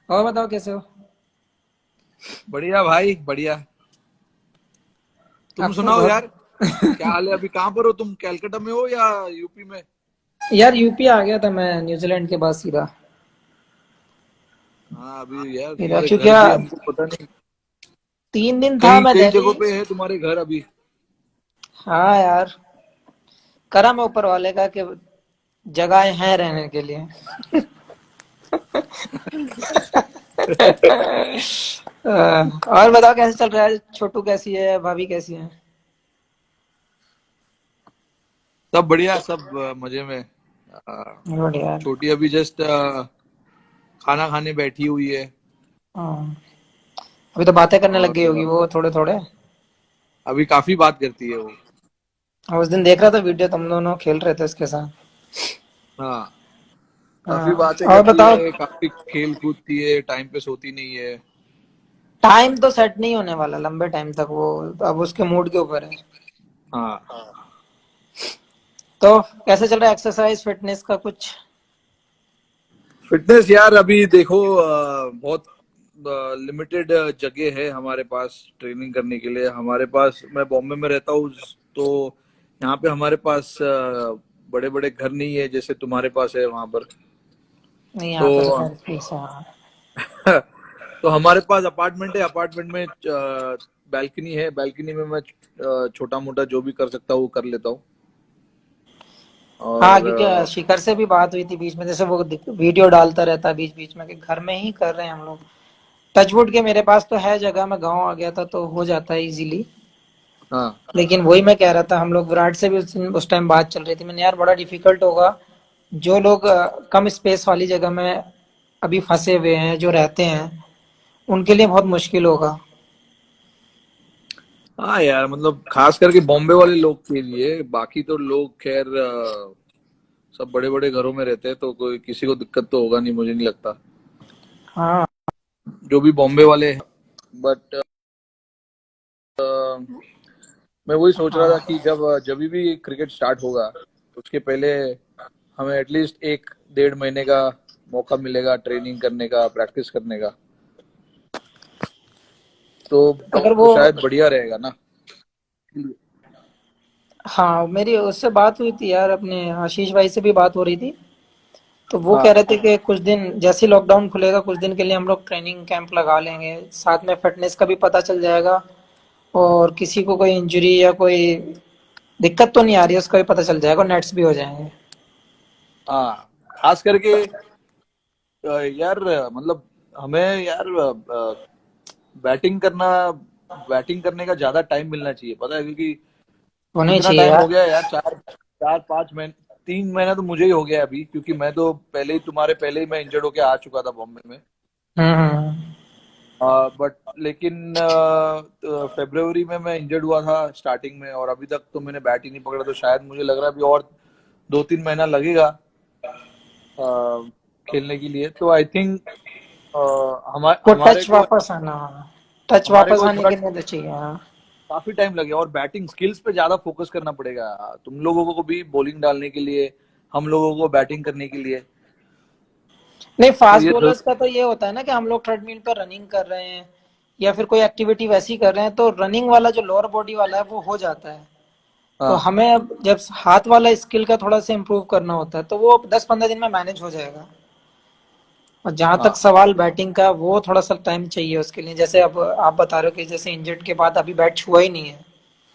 और बताओ कैसे हो। बढ़िया भाई बढ़िया। तुम अब तो सुनाओ बहुत यार। क्या हाल है? अभी कहाँ पर हो तुम? कैलकाटा में हो या यूपी में? यार यूपी आ गया था मैं न्यूजीलैंड के बाद सीधा। हाँ, अभी यार सीधा तुम्हारे क्योंकि घर भी हमको पता नहीं। 3 दिन था कई मैं कई दिल्ली। जगहों पे है तुम्हारे घर अभी। हाँ यार, करम है ऊपर वाले का कि जगह है रहने के लिए। और बताओ कैसे चल रहा है, छोटू कैसी है, भाभी कैसी है। सब बढ़िया, सब मजे में। बढ़िया। छोटी अभी जस्ट खाना खाने बैठी हुई है। हाँ, अभी तो बातें करने लग और गई होगी वो थोड़े थोड़े। अभी काफी बात करती है वो। उस दिन देख रहा था वीडियो, तुम दोनों खेल रहे थे उसके साथ। हाँ, काफी हाँ, बातें और करती बताओ। है, काफी खेल कूदती है, टाइम पे सोती नहीं है। टाइम तो सेट नहीं होने वाला लंबे टाइम तक, वो अब उसके मूड के ऊपर है। हाँ। तो कैसे चल रहा है एक्सरसाइज फिटनेस का कुछ। फिटनेस यार अभी देखो, बहुत लिमिटेड जगह है हमारे पास ट्रेनिंग करने के लिए। हमारे पास, मैं बॉम्बे में रहता हूँ, तो यहाँ पे हमारे पास बड़े बड़े घर नहीं है जैसे तुम्हारे पास है वहां पर। नहीं, यहाँ पे तो तो खैर फीस है। तो हमारे पास अपार्टमेंट है, अपार्टमेंट में बैल्कनी है, बैल्कनी में मैं छोटा मोटा जो भी कर सकता हूँ वो कर लेता हूँ। हाँ, और क्योंकि शिखर से भी बात हुई थी बीच में, जैसे वो वीडियो डालता रहता है बीच बीच में कि घर में ही कर रहे हैं हम लोग। टचवुड के मेरे पास तो है जगह, मैं गांव आ गया था तो हो जाता है इजीली। हाँ। लेकिन वही मैं कह रहा था, हम लोग विराट से भी उस टाइम बात चल रही थी, मैंने यार बड़ा डिफिकल्ट होगा। जो लोग कम स्पेस वाली जगह में अभी फंसे हुए हैं, जो रहते हैं, उनके लिए बहुत मुश्किल होगा। हाँ यार, मतलब खास करके बॉम्बे वाले लोग के लिए, बाकी तो लोग खैर सब बड़े बड़े घरों में रहते हैं तो कोई किसी को दिक्कत तो होगा नहीं, मुझे नहीं लगता, हाँ। जो भी बॉम्बे वाले हैं। बट मैं वही सोच रहा था हाँ। कि जब जब भी क्रिकेट स्टार्ट होगा उसके पहले हमें एटलीस्ट 1 डेढ़ महीने का मौका मिलेगा ट्रेनिंग करने का, प्रैक्टिस करने का। तो अगर तो वो, शायद बढ़िया रहेगा ना। हाँ मेरी उससे बात हुई थी यार, अपने आशीष भाई से भी बात हो रही थी। तो वो कह हाँ। रहे थे कि कुछ दिन जैसे ही लॉकडाउन खुलेगा कुछ दिन के लिए हम लोग ट्रेनिंग कैंप लगा लेंगे, साथ में फिटनेस का भी पता चल जाएगा। और किसी को कोई इंजरी या कोई दिक्कत तो नहीं आ रही है उसका भी पता चल जाएगा, और नेट्स भी हो जाएंगे। हाँ, खास करके यार मतलब हमें यार बैटिंग करना बैटिंग करने का ज्यादा टाइम मिलना चाहिए, पता है? क्योंकि होना ही कितना चाहिए टाइम हो यार। गया है यार, 4 4 5 महीने, 3 महीना तो मुझे ही हो गया अभी, क्योंकि मैं तो पहले ही, तुम्हारे पहले ही मैं इंजर्ड होके आ चुका था बॉम्बे में। हम्म। बट लेकिन फरवरी में मैं इंजर्ड हुआ था स्टार्टिंग में, और अभी तक तो मैंने बैट ही नहीं पकड़ा, तो शायद मुझे लग रहा है अभी और 2 3 महीना लगेगा अ, खेलने के लिए। तो आई थिंक वो हमारे टच को वापस आना, टच हमारे वापस को आने थोड़ा के लिए तो चाहिए, हाँ। काफी टाइम लगेगा, और बैटिंग स्किल्स पे ज्यादा फोकस करना पड़ेगा तुम लोगों को भी, बॉलिंग डालने के लिए, हम लोगों को बैटिंग करने के लिए। नहीं, तो फास्ट ये बॉलर्स का तो ये होता है ना कि हम लोग ट्रेडमिल पर रनिंग कर रहे हैं या फिर कोई एक्टिविटी वैसी कर रहे हैं, तो रनिंग वाला जो लोअर बॉडी वाला है वो हो जाता है। तो हाँ। हमें अब जब हाथ वाला स्किल का थोड़ा सा इम्प्रूव करना होता है तो वो 10-15 दिन में मैनेज हो जाएगा। और जहां तक हाँ। सवाल बैटिंग का, वो थोड़ा सा टाइम चाहिए उसके लिए, जैसे अब आप बता रहे हो कि जैसे इंजर्ड के बाद अभी बैट छुआ ही नहीं है।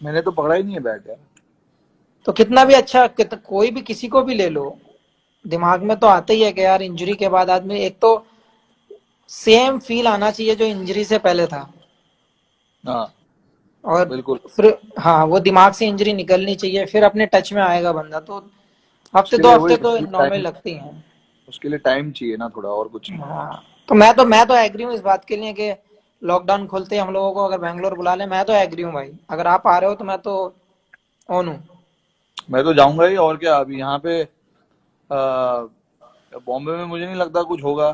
मैंने तो पकड़ा ही नहीं है बैट यार। तो कितना भी अच्छा कोई भी किसी को भी ले लो, दिमाग में तो आता ही है कि यार इंजरी के बाद आदमी, एक तो सेम फील आना चाहिए जो इंजरी से पहले था। हाँ, और बिल्कुल। फिर, हाँ, वो दिमाग से इंजरी निकलनी चाहिए फिर अपने टच में आएगा बंदा। तो हफ्ते उसके दो लिए हफ्ते वही, तो नॉर्मल लगती हैं। उसके लिए टाइम चाहिए ना थोड़ा, और कुछ नहीं। हाँ, तो मैं तो एग्री हूँ इस बात के लिए कि लॉकडाउन खुलते ही हम लोगों को अगर बैंगलोर बुला ले, मैं तो एग्री हूँ भाई, अगर आप आ रहे हो तो मैं तो ऑन हूँ। मैं तो जाऊंगा ही, और क्या। अभी यहाँ पे बॉम्बे में मुझे नहीं लगता कुछ होगा,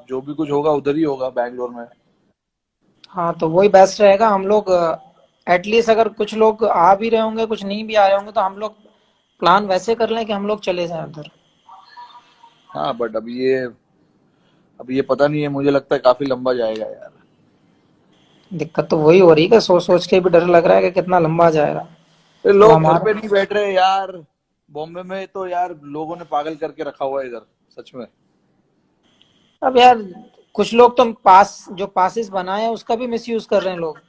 जो भी कुछ होगा उधर ही होगा, बैंगलोर में। हाँ, तो वही बेस्ट रहेगा। हम लोग एटलीस्ट अगर कुछ लोग आ भी रहे होंगे, कुछ नहीं भी आ रहे होंगे, तो हम लोग प्लान वैसे कर लें कि हम लोग चले जाएं उधर। हाँ, बट अब ये अब ये पता नहीं है, मुझे लगता है काफी लंबा जाएगा यार। दिक्कत तो वही हो रही है कि सोच सोच के भी डर लग रहा है कि कितना लंबा जाएगा। ये अब लोग घर हमारा पे नहीं बैठ रहे यार। बॉम्बे में तो यार लोगों ने पागल करके रखा हुआ है इधर, सच में। अब यार कुछ लोग तो पास जो पासिस बनाए हैं उसका भी मिसयूज कर रहे हैं लोग।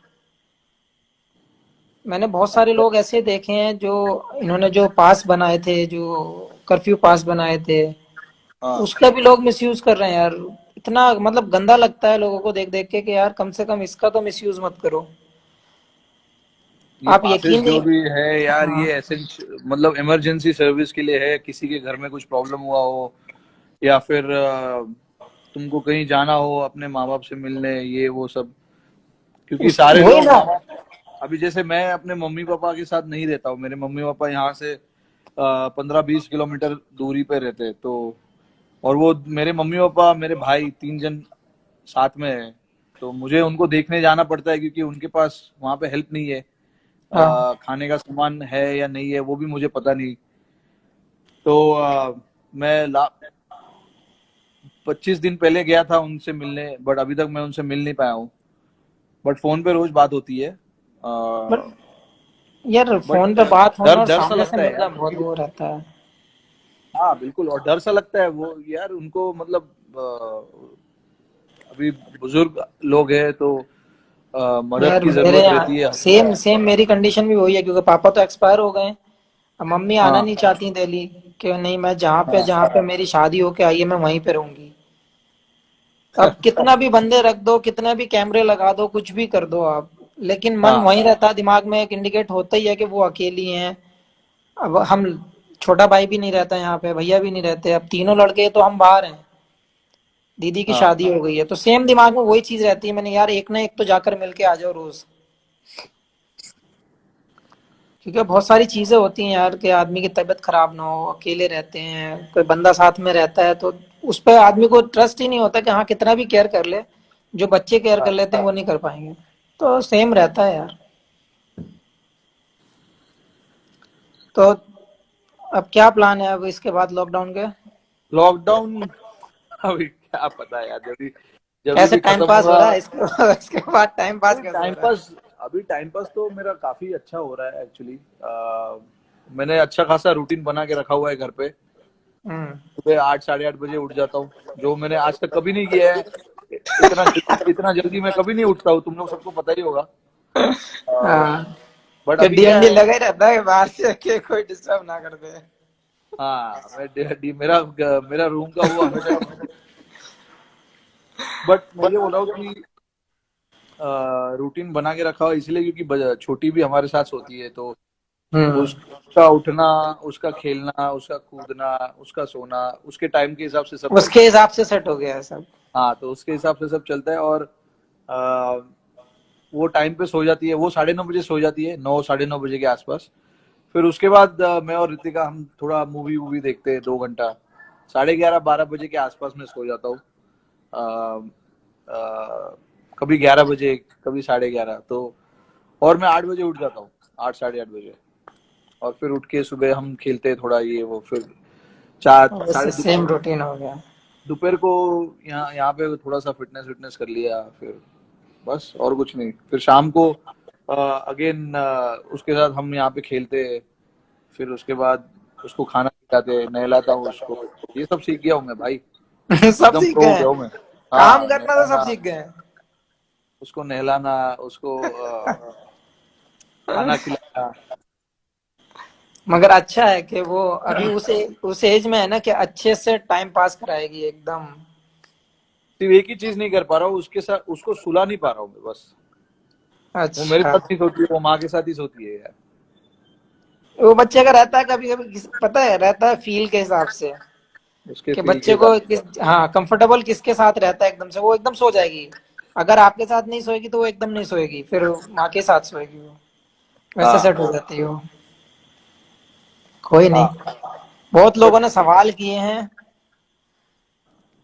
मैंने बहुत सारे लोग ऐसे देखे हैं जो इन्होंने जो पास बनाए थे, जो कर्फ्यू पास बनाए थे, हाँ, उसका भी लोग मिसयूज कर रहे हैं यार। इतना मतलब गंदा लगता है लोगों को देख देख के कि यार कम से कम इसका तो मिसयूज मत करो। ये आप पासेस यकीन जो नहीं। भी है यार, हाँ ये मतलब इमरजेंसी सर्विस के लिए है, किसी के घर में कुछ प्रॉब्लम हुआ हो, या फिर तुमको कहीं जाना हो अपने माँ बाप से मिलने, ये वो सब। क्योंकि उस सारे वही लोग ना। माँ बाप, अभी जैसे मैं अपने मम्मी पापा के साथ नहीं रहता हूँ, मेरे मम्मी पापा यहाँ से 15-20 किलोमीटर दूरी पे रहते हैं, तो और वो मेरे मम्मी पापा मेरे भाई 3 जन साथ में है, तो मुझे उनको देखने जाना पड़ता है, क्योंकि उनके पास वहाँ पे हेल्प नहीं है। हाँ खाने का सामान है या नहीं है वो भी मुझे पता नहीं। तो मैं 25 दिन पहले गया था उनसे मिलने, बट अभी तक मैं उनसे मिल नहीं पाया हूँ। बट फोन पे रोज बात होती है। बट यार बट फोन पे बात होना डर और डर सा सामने से लगता है मिलना यार, बहुत क्योंकि वो रहता है। हाँ बिल्कुल, और डर सा लगता है वो यार, उनको मतलब अभी बुजुर्ग लोग हैं, तो मदद यार की मेरे जरूरत रहती है सेम हमेशा। सेम मेरी कंडीशन भी वही है, क्योंकि पापा तो एक्सपायर हो गए। अब मम्मी आना हाँ, नहीं चाहती दिल्ली, कि नहीं मैं जहाँ हाँ, पे मेरी शादी होके आई है मैं वहीं पे रहूंगी। अब कितना भी बंदे रख दो, कितना भी कैमरे लगा दो, कुछ भी कर दो आप, लेकिन मन हाँ, वहीं रहता है, दिमाग में एक इंडिकेट होता ही है कि वो अकेली हैं। अब हम छोटा भाई भी नहीं रहता यहाँ पे, भैया भी नहीं रहते, अब तीनों लड़के हैं, तो हम बाहर हैं। दीदी की हाँ, शादी हो गई है, तो सेम दिमाग में वही चीज रहती है, मैंने यार एक ना एक तो जाकर मिल के आ जाओ रोज। क्योंकि बहुत सारी चीजें होती हैं यार कि आदमी की तबीयत खराब ना हो, अकेले रहते हैं, कोई बंदा साथ में रहता है तो उस पर आदमी को ट्रस्ट ही नहीं होता कि हाँ कितना भी केयर कर ले, जो बच्चे केयर कर हाँ। लेते हैं वो नहीं कर पाएंगे। तो सेम रहता है यार। तो अब क्या प्लान है अब इसके बाद लॉकडाउन के? लॉकडाउन, अभी क्या पता यार, जब जब कैसे भी टाइम खत्म पास हो होगा। रहा है इसके इसके बाद टाइम पास अभी कैसे हो टाइम रहा है? पास अभी टाइम पास तो मेरा काफी अच्छा हो रहा है एक्चुअली। मैंने अच्छा खासा रूटीन बना के रखा हुआ है घर पे। हम्म। सुबह 8 साढ़े 8 बजे उठ जाता हूँ, जो मैंने आज तक कभी नहीं किया है। इतना जल्दी मैं कभी नहीं उठता हूँ, तुम लोग सबको पता ही होगा। हाँ, बट कि अभी क्या डीएनडी है। लगा ही रहता है बाहर से के कोई डिस्टर्ब ना कर दे। हाँ, मेरा मेरा रूम का वो हमेशा का। बट मैं ये बोल रहा हूँ कि रूटीन बना के रखा हुआ है इसलिए, क्योंकि छोटी भी हमारे साथ सोती है, तो हम्म। उसका उठना, उसका खेलना, उसका कूदना, उसका सोना, उसके टाइम के हिसाब से सब उसके चलता है। हिसाब से सेट हो गया है सब। हाँ, तो उसके हिसाब से सब चलता है, और आ, वो टाइम पे सो जाती है, वो 9:30 बजे सो जाती है, 9 साढ़े 9 बजे के आसपास। फिर उसके बाद मैं और रितिका हम थोड़ा मूवी वूवी देखते हैं 2 घंटा। 11:30 12 बजे के आसपास में सो जाता हूँ। कभी 11 बजे, कभी 11:30, तो और मैं 8 बजे उठ जाता हूँ, 8 साढ़े 8 बजे। और फिर उठ के सुबह हम खेलते हैं थोड़ा ये वो, फिर चार वैसे साढ़े सेम रूटीन हो गया। दोपहर को यहाँ यहाँ पे थोड़ा सा फिटनेस विटनेस कर लिया, फिर बस और कुछ नहीं। फिर शाम को अगेन उसके साथ हम यहाँ पे खेलते हैं। फिर उसके बाद उसको खाना खिलाते, नहलाता हूँ उसको। ये सब सीख गया हूँ मैं भाई, सब एकदम सीख प्रो हो गए गया हैं। हूँ मैं। काम हाँ, करना तो सब नहलाना, सीख गए हैं। उसको नहलाना, उसको खाना खिलाना। मगर अच्छा है कि वो अभी उस एज में है ना कि अच्छे से टाइम पास कराएगी एकदम। सिर्फ एक ही चीज नहीं कर पा रहा हूँ, उसके साथ उसको सुला नहीं पा रहा हूँ मैं, बस। वो मेरे अच्छा। साथ नहीं सोती है, वो माँ के साथ ही सोती है यार। वो बच्चे का रहता है कभी कभी, पता है रहता है फील के हिसाब से उसके कि फील के बच्चे हिसाब को किस, हाँ कंफर्टेबल किसके साथ रहता है एकदम से वो एकदम सो जाएगी। अगर आपके साथ नहीं सोएगी तो वो एकदम नहीं सोएगी, फिर माँ के साथ सोएगी वो। से। वैसे सेट हो हाँ, जाती है वो। कोई नहीं। हाँ, बहुत बट लोगों ने सवाल किए हैं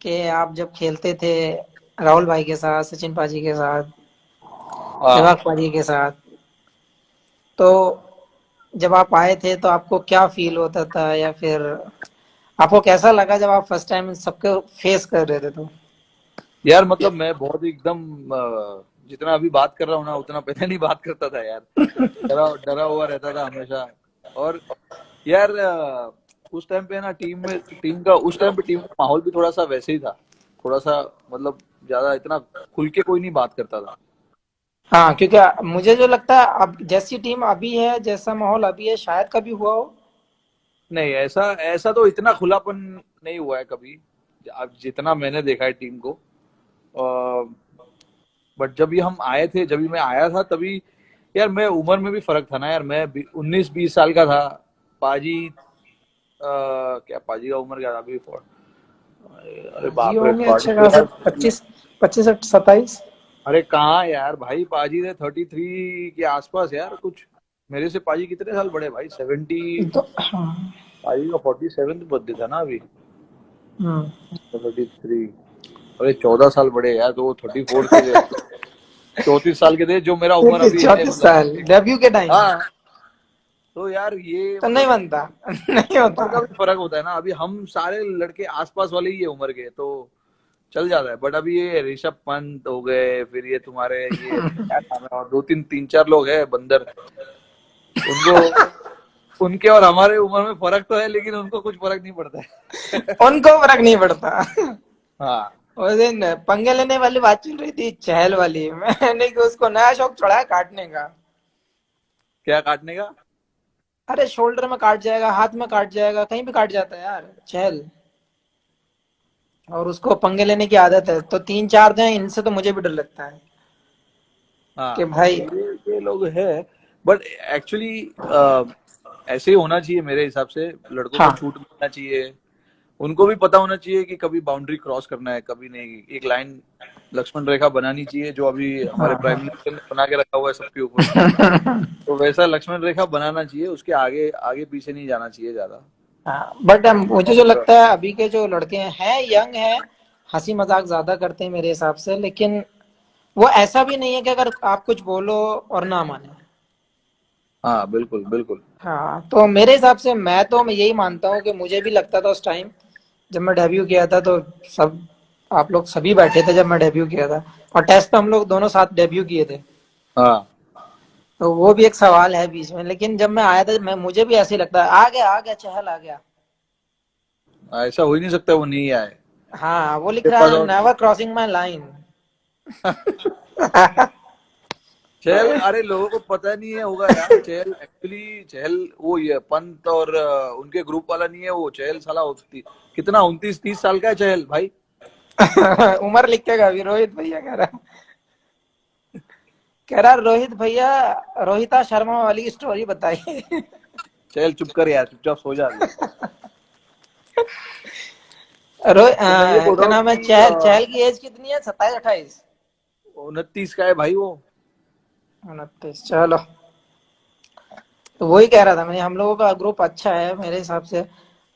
कि आप जब खेलते थे राहुल भाई के साथ, सचिन पाजी के साथ, हाँ। सहवाग पाजी के साथ, तो जब आप आए थे तो आपको क्या फील होता था, या फिर आपको कैसा लगा जब आप फर्स्ट टाइम सबको फेस कर रहे थे तो? यार मतलब मैं बहुत ही एकदम जितना अभी बात कर रहा हूँ ना उतना पहले नहीं बात करता था यार। डरा डरा हुआ रहता था हमेशा। और यार उस टाइम पे ना उस टाइम पे टीम का माहौल भी थोड़ा सा वैसे ही था। थोड़ा सा मतलब ज्यादा इतना खुल के कोई नहीं बात करता था। हाँ, क्योंकि मुझे जो लगता है अब जैसी टीम अभी है, जैसा माहौल अभी है, शायद कभी हुआ हो। नहीं, ऐसा ऐसा तो इतना खुलापन नहीं हुआ है कभी। अब जितना मैंने देखा है टीम को। बट जब भी हम आए थे, जब भी मैं आया था तभी यार मैं उम्र में भी फर्क था ना यार। मैं 19-20 साल का था। पाजी क्या पाजी का उम्र क्या था अभी अरे जी बाप रे होंगे पाजी अच्छे तो खासे यार। 25, 25 27। अरे कहाँ यार भाई, पाजी थे 33 के आसपास यार कुछ। मेरे से पाजी कितने साल बड़े भाई, 70। तो हाँ। पाजी का 47 बर्थडे था ना अभी। हम्म। 33। अरे 14 साल बड़े यार, तो वो 34 के 34 साल के थे जो मेरा उम्र फिर अभी है 34 मतलब। साल डेब्यू के टाइम हाँ। तो यार ये तो नहीं मतलब बनता। नहीं उम्र होता। का भी फर्क होता है ना। अभी हम सारे लड़के आसपास वाले ही है उम्र के, तो चल जाता है। बट अभी ये ऋषभ पंत हो गए, फिर ये तुम्हारे ये क्या नाम है, और दो तीन तीन चार लोग हैं बंदर। उनको उनके और हमारे उम्र में फर्क तो है, लेकिन उनको कुछ फर्क नहीं पड़ता है। उनको फर्क नहीं पड़ता। हाँ। उस दिन पंगे लेने वाली बात चल रही थी, चहल वाली। मैंने कि उसको नया शौक चढ़ा है काटने का। क्या काटने का? अरे शोल्डर में काट जाएगा, हाथ में काट जाएगा, कहीं भी काट जाता है यार चहल। और उसको पंगे लेने की आदत है, तो तीन चार हैं इनसे, तो मुझे भी डर लगता है कि हाँ, तो भाई। ये लोग है। बट एक्चुअली ऐसे ही होना चाहिए मेरे हिसाब से। लड़कों को हाँ, छूट मिलना चाहिए। उनको भी पता होना चाहिए कि कभी बाउंड्री क्रॉस करना है, कभी नहीं। एक लाइन लक्ष्मण रेखा बनानी चाहिए, जो अभी हमारे हाँ, प्राइम हाँ। मिनिस्टर ने बना के रखा हुआ है सबके ऊपर। तो वैसा लक्ष्मण रेखा बनाना चाहिए, उसके आगे आगे पीछे नहीं जाना चाहिए ज्यादा। हाँ, बट मुझे जो और लगता है अभी के जो लड़के हैं यंग हैं, हंसी मजाक ज्यादा करते हैं मेरे हिसाब से, लेकिन वो ऐसा भी नहीं है कि अगर आप कुछ बोलो और ना माने। हाँ, बिल्कुल बिल्कुल। हाँ, तो मेरे हिसाब से मैं यही मानता हूँ कि मुझे भी लगता था उस टाइम जब मैं डेब्यू किया था, तो सब आप लोग सभी बैठे थे जब मैं डेब्यू किया था, और टेस्ट पे हम लोग दोनों साथ डेब्यू किए थे। हाँ, तो वो भी एक सवाल है बीच में, लेकिन जब मैं आया था, मैं मुझे भी ऐसे ही लगता है, आ गया चहल आ गया। ऐसा हो ही नहीं सकता वो नहीं आए। हाँ, वो लिख के रहा पास है और नेवर क्रॉसिंग माई लाइन। चहल, अरे लोगों को पता नहीं है होगा यार। चहल एक्चुअली चहल वो ये पंत और उनके ग्रुप वाला नहीं है वो। चहल साला कितना 29-30 साल का है चहल भाई। उम्र लिखेगा अभी, रोहित भैया कह रहा रोहित भैया, रोहिता शर्मा वाली स्टोरी बताइए। चहल चुप कर यार, चुपचाप सो जा अभी। तो मैं ये बोल रहा क्या हूँ नाम है, कि चहल चहल की एज कितनी है, 27 28? 29 का है भाई वो। 29, चलो। तो वही कह रहा था मैं, हम लोगों का ग्रुप अच्छा है मेरे हिसाब से।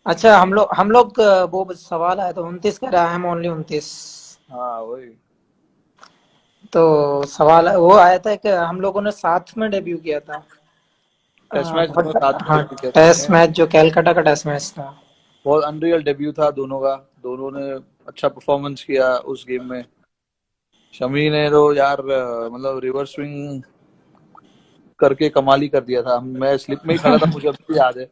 अच्छा, हम लोग वो सवाल आया तो 29 कह रहा है, हम ओनली 29। हाँ वही। तो सवाल वो आया था कि हम लोगों ने साथ में डेब्यू किया था। टेस्ट मैच दोनों बहुत। साथ में हाँ, डेब्यू किया था टेस्ट हमने। मैच जो कैलकाटा का टेस्ट मैच था। बहुत अनरियल डेब्यू था दोनों का। दोनों ने अच्छा परफॉर्मेंस किया उस गेम में। शमी ने तो यार मतलब रिवर्स स्विंग करके कमाल ही कर दिया था। मैं स्लिप में ही खड़ा था, मुझे अभी भी याद है।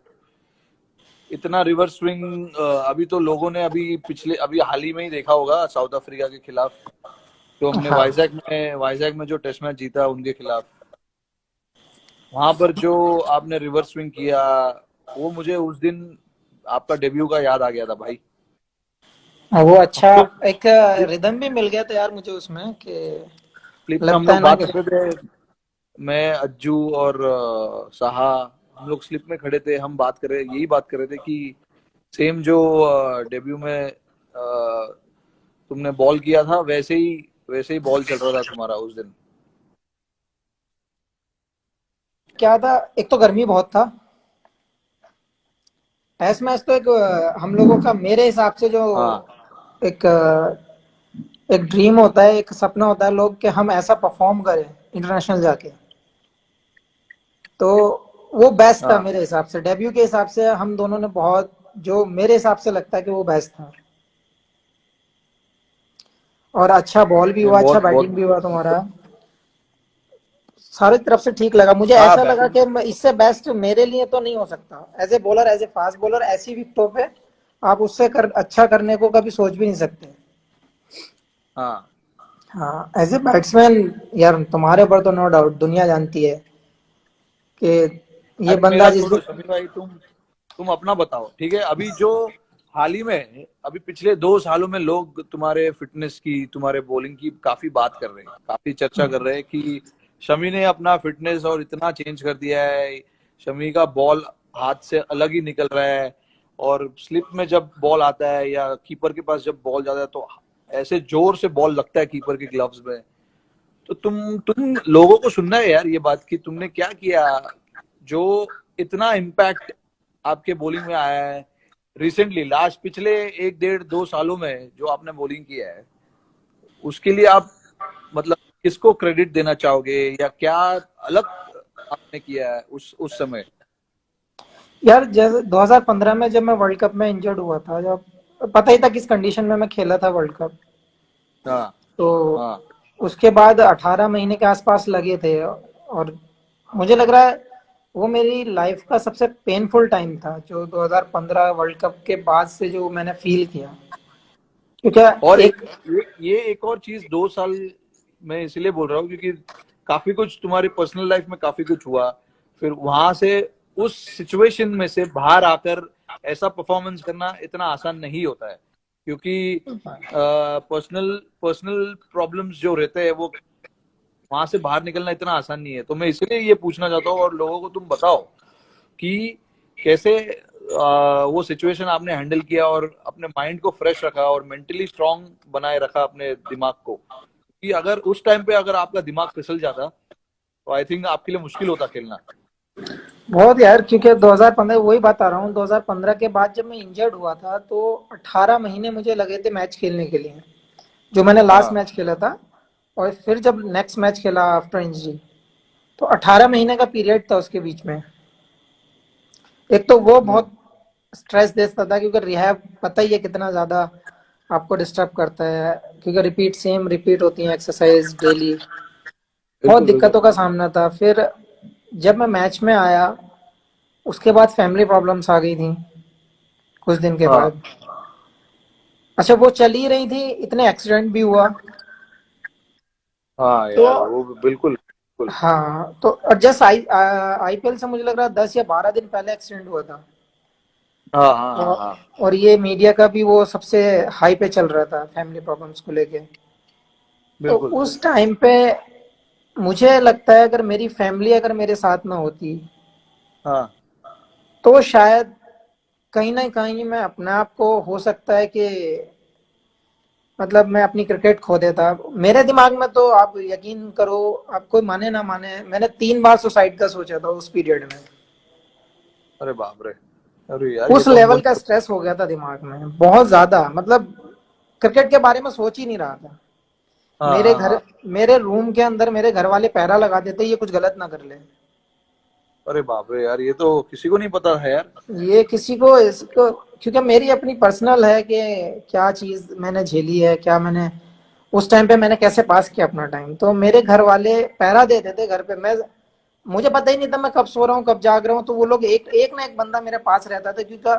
इतना रिवर्स स्विंग अभी तो लोगों ने अभी हाल ही में ही देखा होगा साउथ अफ्रीका के खिलाफ। जो हमने हाँ, वाइजैक में जो टेस्ट मैच जीता उनके खिलाफ। वहां पर जो आपने रिवर्स स्विंग किया, वो मुझे उस दिन आपका डेब्यू का याद आ गया था भाई। वो हम अच्छा लोग एक रिदम भी मिल गया था यार मुझे उसमें, कि स्लिप में हम लगता है लोग ना बात कि कर रहे थे। मैं, अज्जू और साहा, हम लोग स्लिप में खड़े थे। हम यही बात कर रहे थे कि सेम जो डेब्यू में तुमने बॉल किया था, वैसे ही बॉल चल रहा था तुम्हारा उस दिन। क्या था, एक तो गर्मी बहुत था। टेस्ट मैच तो एक हम लोगों का मेरे हिसाब से जो हाँ, एक एक ड्रीम होता है, एक सपना होता है लोग कि हम ऐसा परफॉर्म करें इंटरनेशनल जाके। तो वो बेस्ट था हाँ, मेरे हिसाब से, डेब्यू के हिसाब से हम दोनों ने बहुत, जो मेरे हिसाब से लगता है कि वो बेस्ट था। और अच्छा बॉल भी नहीं, हुआ, अच्छा बहुत बैटिंग बहुत। भी हुआ तुम्हारा, सारी तरफ से ठीक लगा मुझे। हाँ ऐसा लगा बैटिंग। कि इससे बेस्ट मेरे लिए तो नहीं हो सकता as a bowler, as a fast bowler ऐसी विकेटों पे आप उससे अच्छा करने को कभी सोच भी नहीं सकते। हाँ। हाँ एज ए बैट्समैन यार तुम्हारे ऊपर तो नो डाउट दुनिया जानती है कि ये अरे बंदा मेरा जिस छोड़ो शमी भाई, तुम अपना बताओ। ठीक है, अभी जो हाल ही में, अभी पिछले 2 सालों में लोग तुम्हारे फिटनेस की, तुम्हारे बॉलिंग की काफी बात कर रहे हैं, काफी चर्चा कर रहे हैं कि शमी ने अपना फिटनेस और इतना चेंज कर दिया है, शमी का बॉल हाथ से अलग ही निकल रहा है, और स्लिप में जब बॉल आता है या कीपर के पास जब बॉल जाता है तो ऐसे जोर से बॉल लगता है कीपर के ग्लव्स में। तो तुम लोगों को सुनना है यार ये बात कि तुमने क्या किया जो इतना इम्पैक्ट आपके बॉलिंग में आया है रिसेंटली, लास्ट पिछले 1 डेढ़ 2 सालों में जो आपने बॉलिंग किया है, उसके लिए आप मतलब किसको क्रेडिट देना चाहोगे, या क्या अलग आपने किया है उस समय? यार जैसे 2015 में जब मैं वर्ल्ड कप में इंजर्ड हुआ था, जब पता ही था किस कंडीशन में मैं खेला था वर्ल्ड कप, हाँ तो हाँ उसके बाद 18 महीने के आसपास लगे थे, और मुझे लग रहा है वो मेरी लाइफ का सबसे पेनफुल टाइम था जो 2015 वर्ल्ड कप के बाद से जो मैंने फील किया, क्योंकि और एक ये एक और चीज 2 साल मैं इसलिए बोल रहा हूँ क्योंकि काफी कुछ तुम्हारी पर्सनल लाइफ में काफी कुछ हुआ, फिर वहां से उस सिचुएशन में से बाहर आकर ऐसा परफॉर्मेंस करना इतना आसान नहीं होता है, क्योंकि पर्सनल पर्सनल प्रॉब्लम्स जो रहते हैं वो वहां से बाहर निकलना इतना आसान नहीं है। तो मैं इसलिए ये पूछना चाहता हूँ, और लोगों को तुम बताओ कि कैसे वो सिचुएशन आपने हैंडल किया और अपने माइंड को फ्रेश रखा और मेंटली स्ट्रांग बनाए रखा अपने दिमाग को, कि अगर उस टाइम पे अगर आपका दिमाग फिसल जाता तो आई थिंक आपके लिए मुश्किल होता खेलना। बहुत यार, क्योंकि 2015 वही बता रहा हूँ, 2015 के बाद जब मैं इंजर्ड हुआ था तो 18 महीने मुझे लगे थे मैच खेलने के लिए, जो मैंने लास्ट हाँ मैच खेला था, और फिर जब नेक्स्ट मैच खेला आफ्टर इंजरी, तो 18 महीने का पीरियड था उसके बीच में। एक तो वो हम्म, बहुत स्ट्रेस देता था क्योंकि रिहैब पता ही है कितना ज्यादा आपको डिस्टर्ब करता है, क्योंकि सेम रिपीट होती है एक्सरसाइज डेली। बहुत बिल्कुल बिल्कुल। दिक्कतों का सामना था। फिर जब मैं मैच में आया उसके बाद फैमिली प्रॉब्लम्स आ गई थी कुछ दिन के हाँ बाद। अच्छा वो चल ही रही थी, इतने एक्सीडेंट भी हुआ। हाँ तो यार वो बिल्कुल बिल्कुल। हाँ, तो और जस्ट आईपीएल से मुझे लग रहा है 10 या 12 दिन पहले एक्सीडेंट हुआ था। हाँ हाँ हाँ और, हाँ और ये मीडिया का भी वो सबसे हाई पे चल रहा था फैमिली प्रॉब्लम्स को लेके। तो बिल्कुल। उस टाइम पे मुझे लगता है अगर मेरी फैमिली अगर मेरे साथ ना होती हाँ तो शायद कहीं ना कहीं मैं अपने आप को, हो सकता है कि मतलब मैं अपनी क्रिकेट खो देता। मेरे दिमाग में तो आप यकीन करो, आप कोई माने ना माने, मैंने 3 बार सुसाइड का सोचा था उस पीरियड में। अरे बाप रे। अरे यार ये उस तो लेवल का मतलब। स्ट्रेस हो गया था दिमाग में बहुत ज्यादा, मतलब क्रिकेट के बारे में सोच ही नहीं रहा था। हाँ मेरे हाँ घर, हाँ। मेरे रूम के अंदर मेरे घर वाले पहरा लगा देते ये कुछ गलत ना कर ले। अरे बाप रे यार, ये तो किसी को नहीं पता है यार। ये किसी को इसको, क्योंकि मेरी अपनी पर्सनल है कि क्या चीज मैंने झेली है, क्या मैंने उस टाइम पे मैंने कैसे पास किया अपना टाइम। तो मेरे घर वाले पहरा देते थे घर पे, मैं मुझे पता ही नहीं था मैं कब सो रहा हूँ कब जाग रहा हूँ। तो वो लोग एक एक ना एक बंदा मेरे पास रहता था, क्योंकि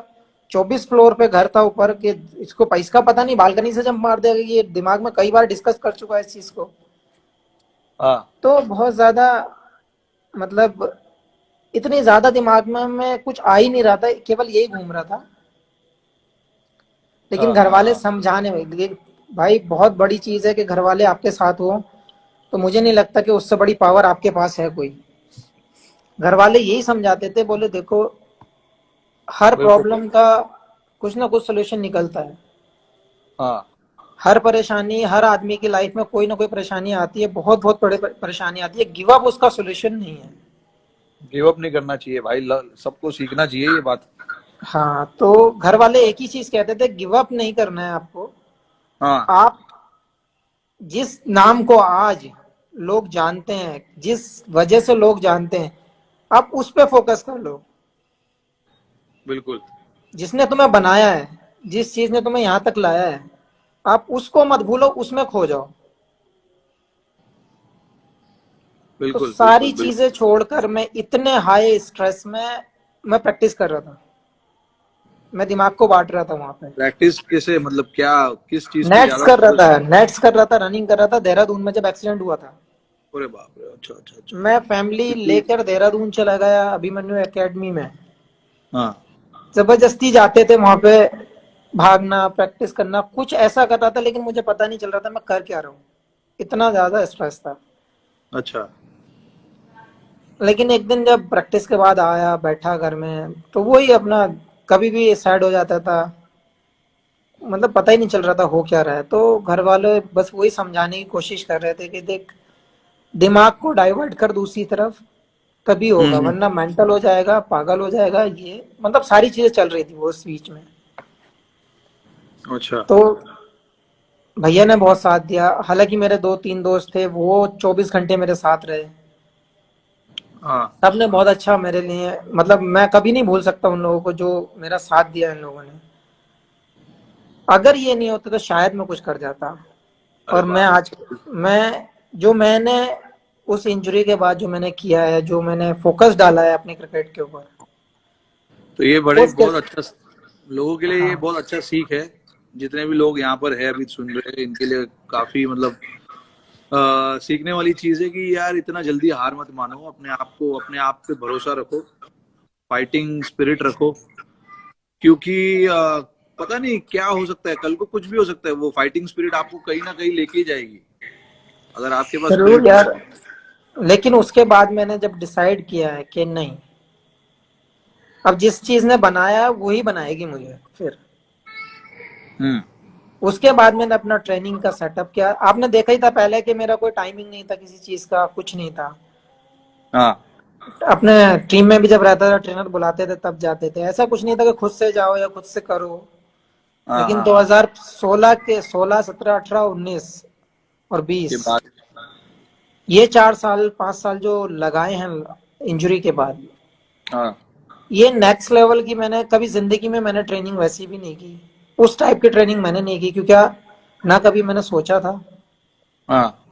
24 फ्लोर पे घर था ऊपर के, इसको इसका पता नहीं बालकनी से जब मार देगा, ये दिमाग में कई बार डिस्कस कर चुका है इस चीज को। हाँ तो बहुत ज्यादा, मतलब इतनी ज्यादा दिमाग में कुछ आ ही नहीं रहा था, केवल यही घूम रहा था। लेकिन हाँ घर हाँ वाले हाँ। समझाने में, लेकिन भाई बहुत बड़ी चीज है कि घर वाले आपके साथ हो, तो मुझे नहीं लगता कि उससे बड़ी पावर आपके पास है कोई। घर वाले यही समझाते थे, बोले देखो हर बिल्कुल। प्रॉब्लम का कुछ ना कुछ सोल्यूशन निकलता है। हाँ। हर परेशानी, हर आदमी की लाइफ में कोई ना कोई परेशानी आती है, बहुत बहुत बड़ी परेशानी आती है, गिव अप उसका सोल्यूशन नहीं है। गिव अप नहीं करना चाहिए भाई, सबको सीखना चाहिए ये बात। हाँ, तो घर वाले एक ही चीज कहते थे, गिव अप नहीं करना है आपको। हाँ आप जिस नाम को आज लोग जानते हैं, जिस वजह से लोग जानते हैं, आप उस पे फोकस कर लो। बिल्कुल। जिसने तुम्हें बनाया है, जिस चीज ने तुम्हें यहाँ तक लाया है, आप उसको मत भूलो, उसमें खो जाओ। तो बिल्कुल सारी बिल्कुल बिल्कुल। चीजें छोड़कर मैं इतने हाई स्ट्रेस में मैं प्रैक्टिस कर रहा था, मैं दिमाग को बांट रहा था वहां पे। प्रैक्टिस कैसे, मतलब क्या, किस चीज पे नेट्स ज्यादा कर रहा फोकस? था, नेट्स कर रहा था, रनिंग कर रहा था। देहरादून में जब एक्सीडेंट हुआ था, अरे बाप रे, अच्छा अच्छा अच्छा। मैं फैमिली क्योंकि लेकर देहरादून चला गया अभिमन्यु एकेडमी में। हाँ। जबरदस्ती जाते थे वहां पे, भागना, प्रैक्टिस करना, कुछ ऐसा कर रहा था, लेकिन मुझे पता नहीं चल रहा था मैं कर क्या रहा हूँ, इतना ज्यादा स्ट्रेस था। अच्छा। लेकिन एक दिन जब प्रैक्टिस के बाद आया, बैठा घर में, तो वही अपना, कभी भी सैड हो जाता था, मतलब पता ही नहीं चल रहा था हो क्या रहा है। तो घर वाले बस वही समझाने की कोशिश कर रहे थे कि देख, दिमाग को डाइवर्ट कर दूसरी तरफ, तभी होगा, हम्म। वरना मेंटल हो जाएगा, पागल हो जाएगा। ये मतलब सारी चीजें चल रही थी वो उस बीच में। अच्छा। तो भैया ने बहुत साथ दिया, हालांकि मेरे दो तीन दोस्त थे, वो 24 घंटे मेरे साथ रहे। हाँ। सबने बहुत अच्छा मेरे लिए, मतलब मैं कभी नहीं भूल सकता उन लोगों को जो मेरा साथ दिया इन लोगों ने। अगर ये नहीं होता तो शायद मैं कुछ कर जाता। अरे और मैं बाप आज, रे। मैं जो मैंने उस इंजरी के बाद जो मैंने किया है, जो मैंने फोकस डाला है अपने क्रिकेट के ऊपर, तो ये बड़े उसके, बहुत अच्छा, लोगों के लिए ये हाँ बहुत अच्छा सीख है। जितने भी लोग यहाँ पर है अभी सुन रहे हैं, इनके लिए काफी मतलब सीखने वाली चीज है कि यार इतना जल्दी हार मत मानो, अपने आप को, अपने आप पे भरोसा रखो, फाइटिंग स्पिरिट रखो। क्योंकि पता नहीं क्या हो सकता है, कल को कुछ भी हो सकता है, वो फाइटिंग स्पिरिट आपको कहीं ना कहीं लेके ही जाएगी अगर आपके पास जरूर स्पिरिट हो। यार। लेकिन उसके बाद मैंने जब डिसाइड किया है कि नहीं, अब जिस चीज ने बनाया है, वही बनाएगी मुझे फिर। हम्म। उसके बाद मैंने अपना ट्रेनिंग का सेटअप किया। आपने देखा ही था पहले कि मेरा कोई टाइमिंग नहीं था किसी चीज का, कुछ नहीं था। हाँ अपने टीम में भी जब रहता था, ट्रेनर बुलाते थे तब जाते थे, ऐसा कुछ नहीं था कि खुद से जाओ या खुद से करो। हाँ लेकिन हाँ हाँ। 2016 के 16, 17, 18, 19 और के 20, बाद। ये 4 साल 5 साल जो लगाए हैं इंजरी के बाद, हाँ ये नेक्स्ट लेवल की मैंने कभी जिंदगी में मैंने ट्रेनिंग वैसी भी नहीं की। उस टाइप की ट्रेनिंग मैंने नहीं की, क्योंकि ना कभी मैंने सोचा था। हाँ।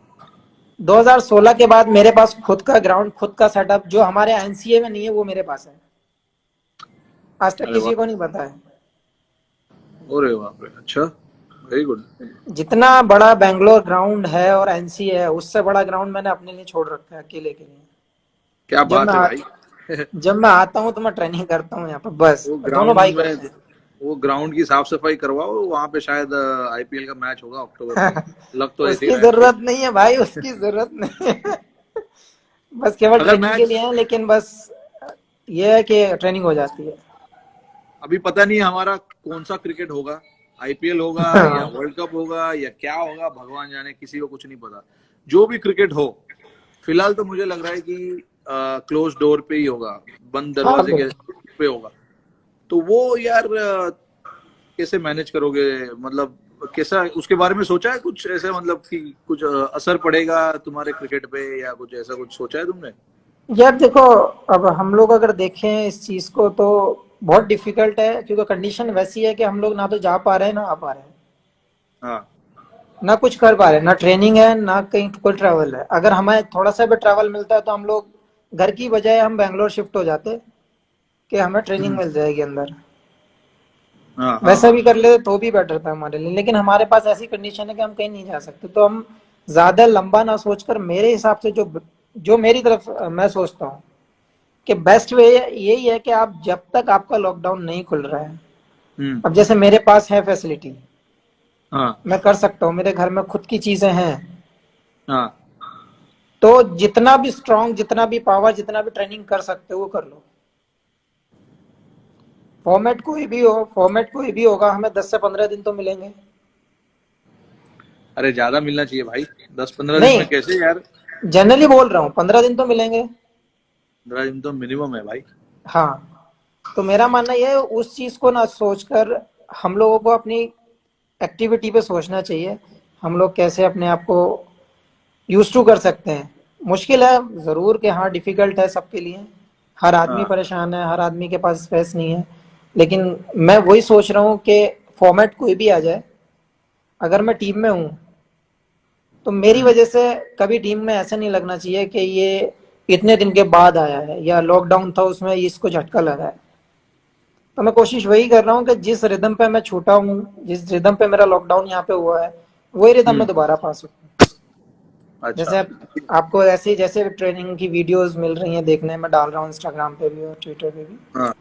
2016 के बाद मेरे पास खुद का ग्राउंड, खुद का सेटअप, जो हमारे एनसीए में नहीं है वो मेरे पास है। आज तक अरे किसी वाह। को नहीं पता है। अरे बाप रे, अच्छा, वेरी गुड। जितना बड़ा बैंगलोर ग्राउंड है और एनसीए है, उससे बड़ा ग्राउंड मैंने अपने लिए छोड़ रखा है, अकेले के लिए। क्या जब मैं बात है आ, भाई। जब मैं आता हूँ तो मैं ट्रेनिंग करता हूँ यहाँ पर बस, वो दोनों भाई ग्राउंड में, करते हैं। वो ग्राउंड की साफ सफाई करवाओ, वहां पे शायद आईपीएल का मैच होगा अक्टूबर में। लग तो ऐसे ही उसकी रहा है। जरूरत नहीं है भाई, उसकी जरूरत नहीं है। बस केवल अगर ट्रेनिंग के मैच, लिए है, लेकिन बस ये है कि ट्रेनिंग हो जाती है। अभी पता नहीं हमारा कौन सा क्रिकेट होगा, आईपीएल होगा या हाँ, वर्ल्ड कप होगा या क्या होगा, भगवान जाने, किसी को कुछ नहीं पता। जो भी क्रिकेट हो, फिलहाल तो मुझे लग रहा है कि क्लोज डोर पे ही होगा, बंद हाँ दरवाजे के बिल्कुल। पे होगा। तो वो यार कैसे मैनेज करोगे, मतलब कैसा, उसके बारे में सोचा है कुछ ऐसे, मतलब कि कुछ असर पड़ेगा तुम्हारे क्रिकेट पे या कुछ ऐसा कुछ सोचा है तुमने? यार देखो, अब हम लोग अगर देखें इस चीज को तो बहुत डिफिकल्ट है, क्योंकि कंडीशन वैसी है कि हम लोग ना तो जा पा रहे हैं ना आ पा रहे हैं, हाँ। ना कुछ कर पा रहे हैं, ना ट्रेनिंग है ना कहीं कोई ट्रैवल है। अगर हमें थोड़ा सा भी ट्रैवल मिलता है तो हम लोग घर की बजाय हम बैंगलोर शिफ्ट हो जाते, कि हमें ट्रेनिंग हम्म। मिल जाएगी अंदर। हाँ हाँ वैसा हाँ। भी कर लेते तो भी बेटर था हमारे लिए, लेकिन हमारे पास ऐसी कंडीशन है कि हम कहीं नहीं जा सकते। तो हम ज्यादा लंबा ना सोचकर, मेरे हिसाब से जो जो मेरी तरफ मैं सोचता हूँ कि बेस्ट वे यही है कि आप जब तक आपका लॉकडाउन नहीं खुल रहा है, हम्म। अब जैसे मेरे पास है फैसिलिटी, हाँ मैं कर सकता हूँ, मेरे घर में खुद की चीजें हैं, हाँ। तो जितना भी स्ट्रांग, जितना भी पावर, जितना भी ट्रेनिंग कर सकते हो वो कर लो। फॉर्मेट कोई भी हो, फॉर्मेट कोई भी होगा, हमें 10 से 15 दिन तो मिलेंगे। अरे ज्यादा मिलना चाहिए भाई, 10-15 दिन नहीं, में कैसे यार। जनरली बोल रहा हूँ 15 दिन तो मिलेंगे। 15 दिन तो मिनिमम है भाई। हाँ, तो मेरा मानना यह है, उस चीज को ना सोचकर हम लोगों को अपनी एक्टिविटी पे सोचना चाहिए। हम लोग कैसे अपने आप को यूज टू कर सकते हैं। मुश्किल है जरूर, कि हाँ डिफिकल्ट है सबके लिए, हर आदमी हाँ परेशान है, हर आदमी के पास स्पेस नहीं है। लेकिन मैं वही सोच रहा हूँ कि फॉर्मेट कोई भी आ जाए, अगर मैं टीम में हूँ तो मेरी वजह से कभी टीम में ऐसा नहीं लगना चाहिए कि ये इतने दिन के बाद आया है या लॉकडाउन था उसमें इसको झटका लगा है। तो मैं कोशिश वही कर रहा हूँ कि जिस रिदम पे मैं छूटा हूँ, जिस रिदम पे मेरा लॉकडाउन यहाँ पे हुआ है, वही रिदम में हम्म। दोबारा पास हो। अच्छा। जैसे आपको ऐसे जैसे ट्रेनिंग की वीडियोस मिल रही हैं देखने में, डाल रहा हूँ इंस्टाग्राम पे भी और ट्विटर पे भी। हाँ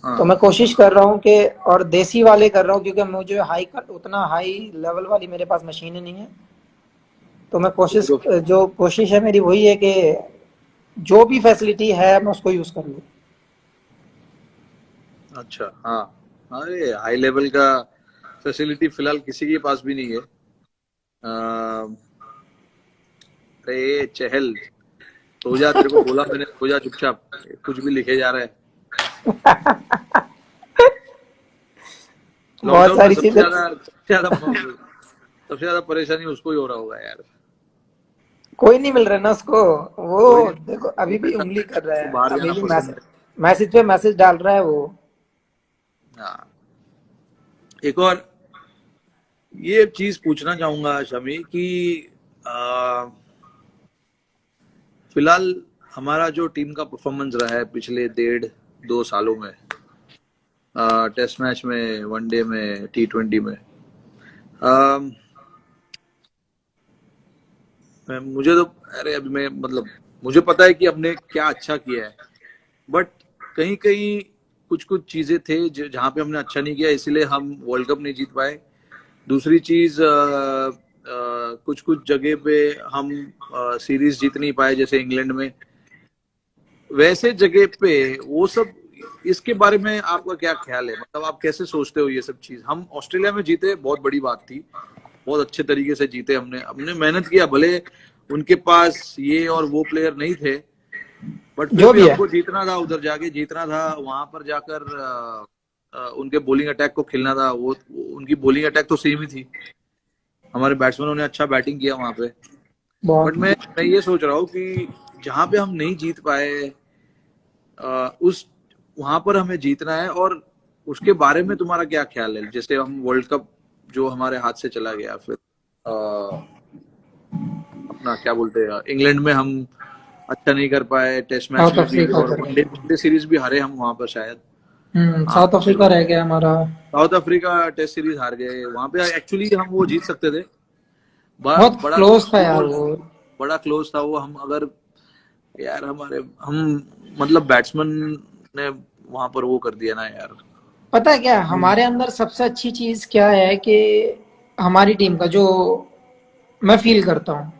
तो हाँ। मैं कोशिश कर रहा हूँ कि, और देसी वाले कर रहा हूँ क्योंकि मुझे उतना हाई लेवल वाली मेरे पास मशीन नहीं है। तो मैं कोशिश, तो जो कोशिश है मेरी वही है कि जो भी फैसिलिटी है मैं उसको यूज कर लूँ। अच्छा। हाँ। अरे हाई लेवल का फैसिलिटी फिलहाल किसी के पास भी नहीं है। अरे चहल, सो जा, तेरे को बोला मैंने, सो जा चुपचाप, कुछ भी लिखे जा रहा है। बहुत लॉकडाउन में सारी चीजें। सबसे ज्यादा परेशानी उसको ही हो रहा होगा यार। कोई नहीं मिल रहा ना उसको। वो कोई नहीं। देखो अभी भी उंगली कर रहा उसको है, बाहर अभी जाना भी पसंद मैसेज है। मैसेज पे मैसेज डाल रहा है वो। हाँ। एक और ये चीज पूछना चाहूंगा शमी कि आ, फिलहाल हमारा जो टीम का परफॉर्मेंस रहा है पिछले 1.5-2 सालों में, टेस्ट मैच में, वनडे में, T20 में, अम, मुझे तो, अरे अभी मैं मतलब मुझे पता है कि हमने क्या अच्छा किया है, बट कहीं कहीं कुछ कुछ चीजें थे जहाँ पे हमने अच्छा नहीं किया, इसीलिए हम वर्ल्ड कप नहीं जीत पाए। दूसरी चीज, कुछ कुछ जगह पे हम सीरीज जीत नहीं पाए, जैसे इंग्लैंड में। वैसे जगह पे वो सब, इसके बारे में आपका क्या ख्याल है? मतलब आप कैसे सोचते हो ये सब चीज? हम ऑस्ट्रेलिया में जीते, बहुत बड़ी बात थी, बहुत अच्छे तरीके से जीते, हमने हमने मेहनत किया, भले उनके पास ये और वो प्लेयर नहीं थे, बट फिर जो भी भी है। हमको जीतना था, उधर जाके जीतना था, वहां पर जाकर उनके बॉलिंग अटैक को खेलना था। वो उनकी बॉलिंग अटैक तो सेम ही थी, हमारे बैट्समैनों ने अच्छा बैटिंग किया वहां पे। बट बहुत। मैं ये सोच रहा हूँ कि जहां पे हम नहीं जीत पाए, उस वहां पर हमें जीतना है। और उसके बारे में तुम्हारा क्या ख्याल है? जैसे हम वर्ल्ड कप जो हमारे हाथ से चला गया, फिर अपना क्या बोलते हैं, इंग्लैंड में हम अच्छा नहीं कर पाए, टेस्ट मैच साउथ में भी, अफ्रीका और कर वनडे गए। वनडे सीरीज भी हारे हम वहां पर शायद। हाँ, साउथ अफ्रीका रह गया हमारा। साउथ अफ्रीका टेस्ट सीरीज हार गए, वहां पे एक्चुअली हम वो जीत सकते थे। बहुत बड़ा क्लोज था यार क्लोज, वो। बड़ा क्लोज था वो। हम अगर, यार हमारे, हम मतलब बैट्समैन ने वहां पर वो कर दिया ना यार। पता है क्या हमारे अंदर सबसे अच्छी चीज क्या है कि हमारी टीम का जो मैं फील करता हूँ,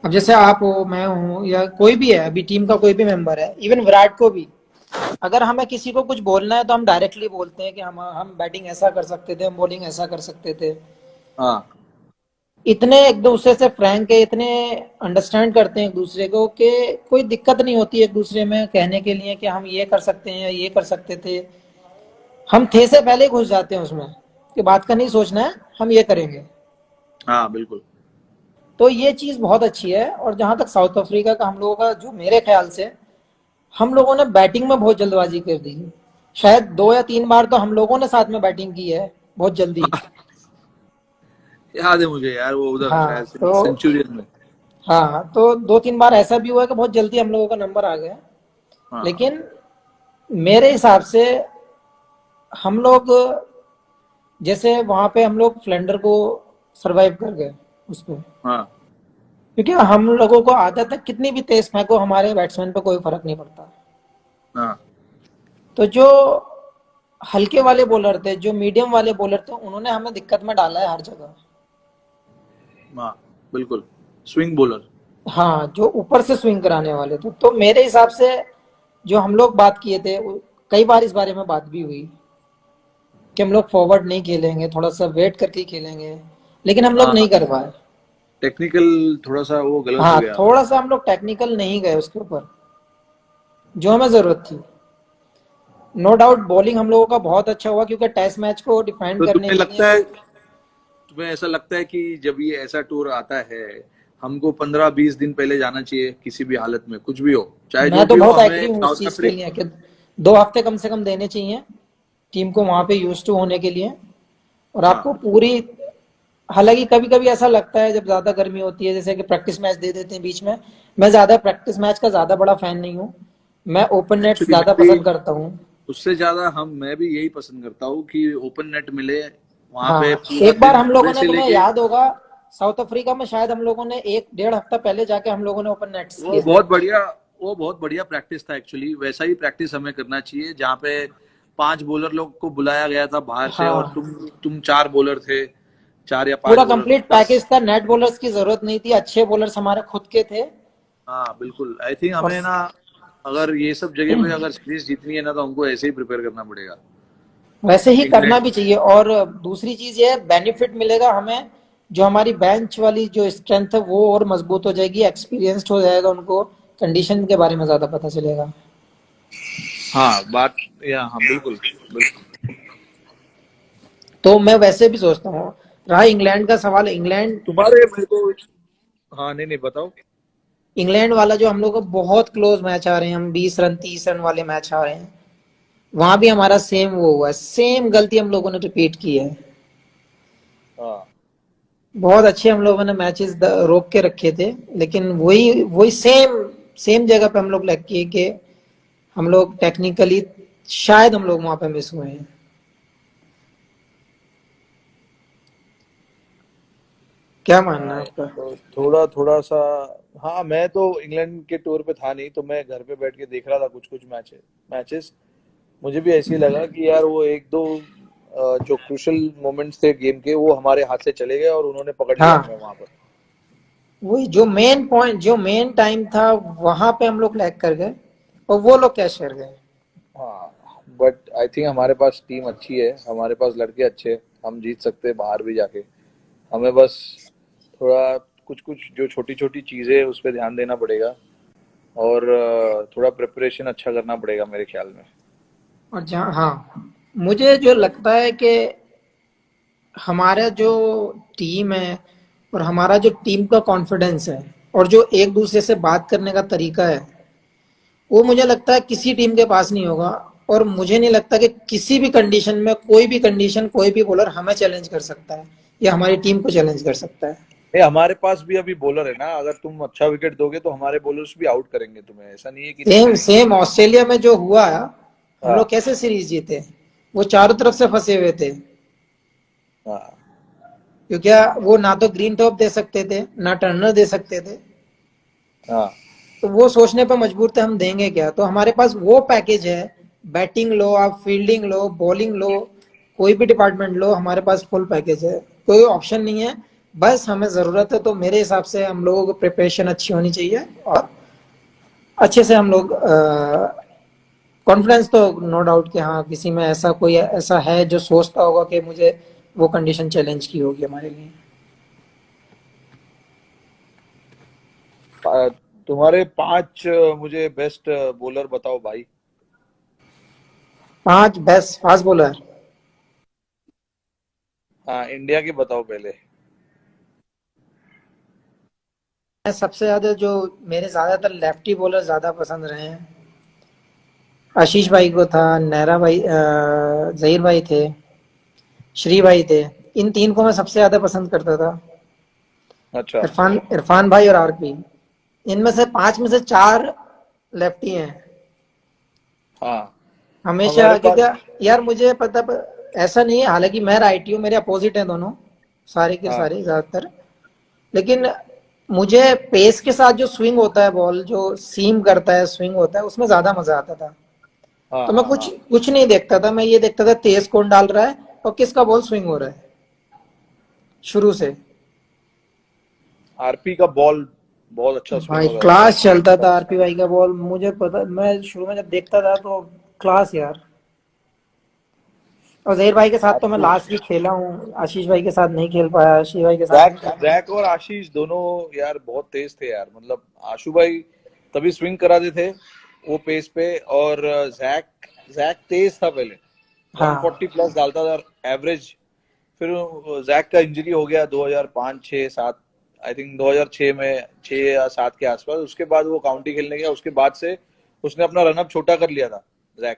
अब जैसे आप हो, मैं हूँ, या कोई भी है, अभी टीम का कोई भी मेंबर है, इवन विराट को भी, अगर हमें किसी को कुछ बोलना है तो हम डायरेक्टली बोलते हैं कि हम बैटिंग ऐसा कर सकते थे, हम बॉलिंग ऐसा कर सकते थे। हाँ इतने एक दूसरे से फ्रैंक है, इतने अंडरस्टैंड करते हैं एक दूसरे को कि कोई दिक्कत नहीं होती एक दूसरे में कहने के लिए कि हम ये कर सकते हैं या ये कर सकते थे। हम थे से पहले ही घुस जाते हैं उसमें कि बात का नहीं सोचना है, हम ये करेंगे। हाँ बिल्कुल। तो ये चीज बहुत अच्छी है। और जहां तक साउथ अफ्रीका का हम लोगों का, जो मेरे ख्याल से हम लोगों ने बैटिंग में बहुत जल्दबाजी कर दी। शायद 2 या 3 बार तो हम लोगों ने साथ में बैटिंग की है बहुत जल्दी। याद है मुझे यार, वो उधर हाँ शायद तो, सेंचुरियन में। हाँ तो 2 3 बार ऐसा भी हुआ कि बहुत जल्दी हम लोगों का नंबर आ गया। हाँ लेकिन मेरे हिसाब से हम लोग, जैसे वहां पे हम लोग फ्लेंडर को सरवाइव कर गए उसको, हाँ क्योंकि हम लोगों को आदत है कितनी भी तेज फेंको हमारे बैट्समैन पे कोई फर्क नहीं पड़ता। हाँ तो जो हल्के वाले बॉलर थे, जो मीडियम वाले बॉलर थे, उन्होंने हमें दिक्कत में डाला है हर जगह। हाँ बिल्कुल, स्विंग बॉलर। हाँ, जो ऊपर से स्विंग कराने वाले थे। तो मेरे हिसाब से जो हम लोग बात किए थे, कई बार इस बारे में बात भी हुई कि हम लोग फॉरवर्ड नहीं खेलेंगे, थोड़ा सा वेट करके खेलेंगे, लेकिन हम लोग हाँ नहीं हाँ, कर पाए। टेक्निकल थोड़ा सा वो गलत हो हाँ, गया। थोड़ा सा हम लोग टेक्निकल नहीं गए उसके ऊपर जो हमें जरूरत थी। नो डाउट बॉलिंग हम लोगों का बहुत अच्छा हुआ क्योंकि टेस्ट मैच को डिफाइन तो करने तुम्हें के लिए। लगता है, तुम्हें ऐसा लगता है कि जब ये ऐसा टूर आता है, हमको 15-20 दिन पहले जाना चाहिए किसी भी हालत में, कुछ भी हो, चाहे मैं जो तो भी हो, बहुत हमें एग्री हूँ उस साउथ चीज के अफ्रीका। लिए कि 2 हफ्ते कम से कम देने चाहिए टीम को वहां पे यूज टू होने के लिए। और आपको हाँ पूरी हालांकि कभी कभी ऐसा लगता है जब ज्यादा गर्मी होती है, जैसे कि प्रैक्टिस मैच दे देते हैं बीच में। मैं ज्यादा प्रैक्टिस मैच का ज्यादा बड़ा फैन नहीं हूँ। मैं ओपन नेट्स एक्चुअली मैं ज्यादा भी पसंद करता हूँ। उससे ज्यादा मैं भी यही पसंद करता हूँ कि ओपन नेट मिले, वहां पे हाँ, पूरा एक बार दिन हम सुबह लोगों ने, से तुम्हें लेके। याद होगा, साउथ अफ्रीका में शायद हम लोगों ने एक डेढ़ हफ्ता पहले जाके हम लोगों ने ओपन नेट्स वो किए थे। बहुत बढ़िया वो बहुत बढ़िया प्रैक्टिस था एक्चुअली। वैसा ही प्रैक्टिस हमें करना चाहिए, जहाँ पे 5 बॉलर लोग को बुलाया गया था बाहर से, और हाँ, तुम 4 बॉलर थे, 4 या 5 पूरा बॉलर थे कंप्लीट बस। पैकेज था, नेट बॉलर्स की जरूरत नहीं थी, अच्छे बॉलर्स हमारे खुद के थे। हाँ बिल्कुल, आई थिंक और हमें ना, अगर ये सब जगह पे अगर सीरीज जीतनी है ना, तो हमको ऐसे ही प्रिपेयर करना पड़ेगा। वैसे ही करना इंग्लैंड। भी चाहिए। और दूसरी चीज ये बेनिफिट मिलेगा हमें, जो हमारी बेंच वाली जो स्ट्रेंथ है वो और मजबूत हो जाएगी, एक्सपीरियंस्ड हो जाएगा, उनको कंडीशन के बारे में ज्यादा पता चलेगा। हाँ बात, या हाँ बिल्कुल बिल्कुल। तो मैं वैसे भी सोचता हूँ, रहा इंग्लैंड का सवाल, इंग्लैंड तुम्हारे मेरे को, हाँ नहीं नहीं बताओ। इंग्लैंड वाला जो हम लोग को बहुत क्लोज मैच आ रहे हैं, हम 20 रन 30 रन वाले मैच आ रहे हैं, वहां भी हमारा सेम वो हुआ है, सेम गलती हम लोगों ने रिपीट की है। हाँ बहुत अच्छे हम लोगों ने मैचेस रोक के रखे थे, लेकिन वही वही सेम सेम जगह पे हम लोग लग किए कि हम लोग टेक्निकली शायद हम लोग वहां पे मिस हुए हैं। क्या मानना है हाँ, आपका? तो थोड़ा थोड़ा सा। हाँ मैं तो इंग्लैंड के टूर पे था नहीं, तो मैं घर पे बैठ के देख रहा था कुछ कुछ मैचेस। मुझे भी ऐसे ही लगा कि यार वो एक दो जो क्रूशल मोमेंट्स थे गेम के, वो हमारे हाथ से चले गए और उन्होंने पकड़ लिया हाँ, हमें वहां पर। वही जो मेन पॉइंट, जो मेन टाइम था, वहां पे हम लोग लैग कर गए और वो लोग कैश कर गए। हाँ बट आई थिंक हमारे पास टीम अच्छी है, हमारे पास लड़के अच्छे हैं, हम जीत सकते हैं बाहर भी जाके। हमें बस थोड़ा कुछ कुछ जो छोटी छोटी चीजें हैं, उस पर ध्यान देना पड़ेगा, और थोड़ा प्रिपरेशन अच्छा करना पड़ेगा मेरे ख्याल में। और जहाँ, हाँ, मुझे जो लगता है कि हमारा जो टीम है और हमारा जो टीम का कॉन्फिडेंस है और जो एक दूसरे से बात करने का तरीका है, वो मुझे लगता है किसी टीम के पास नहीं होगा। और मुझे नहीं लगता कि किसी भी कंडीशन में, कोई भी कंडीशन, कोई भी बॉलर हमें चैलेंज कर सकता है या हमारी टीम को चैलेंज कर सकता है। ये हमारे पास भी अभी बॉलर है ना, अगर तुम अच्छा विकेट दोगे तो हमारे बॉलर्स भी आउट करेंगे तुम्हें, ऐसा नहीं है कि नहीं सेम करेंगे। सेम ऑस्ट्रेलिया में जो हुआ, हम लोग हाँ कैसे सीरीज जीते, वो चारों तरफ से फंसे हुए थे। हाँ क्योंकि वो ना तो ग्रीन टॉप दे सकते थे, ना टर्नर दे सकते थे। हाँ तो वो सोचने पर मजबूर थे हम देंगे क्या। तो हमारे पास वो पैकेज है, बैटिंग लो, आप फील्डिंग लो, बॉलिंग लो, कोई भी डिपार्टमेंट लो, हमारे पास फुल पैकेज है, कोई ऑप्शन नहीं है। बस हमें जरूरत है, तो मेरे हिसाब से हम लोगों को प्रिपरेशन अच्छी होनी चाहिए और अच्छे से हम लोग, कॉन्फिडेंस तो नो डाउट कि हाँ, किसी में ऐसा कोई ऐसा है जो सोचता होगा कि मुझे वो कंडीशन चैलेंज की होगी हमारे लिए। तुम्हारे 5 मुझे बेस्ट बॉलर बताओ भाई। 5 बेस्ट फास्ट बॉलर। हाँ इंडिया के बताओ पहले। मैं सबसे ज्यादा जो, मेरे ज्यादातर लेफ्टी बॉलर ज्यादा पसंद रहे हैं, आशीष भाई को था, नेहरा भाई, जहीर भाई थे, श्री भाई थे। इन तीन को मैं सबसे ज्यादा पसंद करता था। अच्छा। इरफान इरफान भाई और आरपी, इनमें से 5 में से 4 लेफ्टी हैं हाँ हमारे हमेशा। क्योंकि पास। यार मुझे पता, ऐसा नहीं है, हालांकि मैं राइटी हूँ, मेरे अपोजिट हैं दोनों, सारे के हाँ सारे ज्यादातर। लेकिन मुझे पेस के साथ जो स्विंग होता है, बॉल जो सीम करता है, स्विंग होता है, उसमें ज्यादा मजा आता था। हाँ तो मैं हाँ कुछ हाँ। कुछ नहीं देखता था, मैं ये देखता था तेज कौन डाल रहा है और किसका बॉल स्विंग हो रहा है शुरू से। आरपी का बॉल बहुत अच्छा स्विंग भाई होता था क्लास चलता भाई। था आरपी भाई का बॉल, मुझे पता, मैं शुरू में जब देखता था तो क्लास यार। और जहीर भाई के साथ तो मैं आरपी, लास्ट भी खेला हूँ, आशीष भाई के साथ नहीं खेल पाया, आशीष भाई के साथ जैक नहीं खेला। जैक और आशीष दोनों यार बहुत तेज थे यार, मतलब आशु भाई तभी स्विंग कराते थे वो पेस पे, और जैक जैक तेज था पहले, हाँ, 140 प्लस डालता था एवरेज। फिर जैक का इंजरी हो गया 2005 6 7, आई थिंक 2006 में, 6 या 7 के आसपास। उसके बाद वो काउंटी खेलने गया, उसके बाद से उसने अपना रनअप छोटा कर लिया था जैक।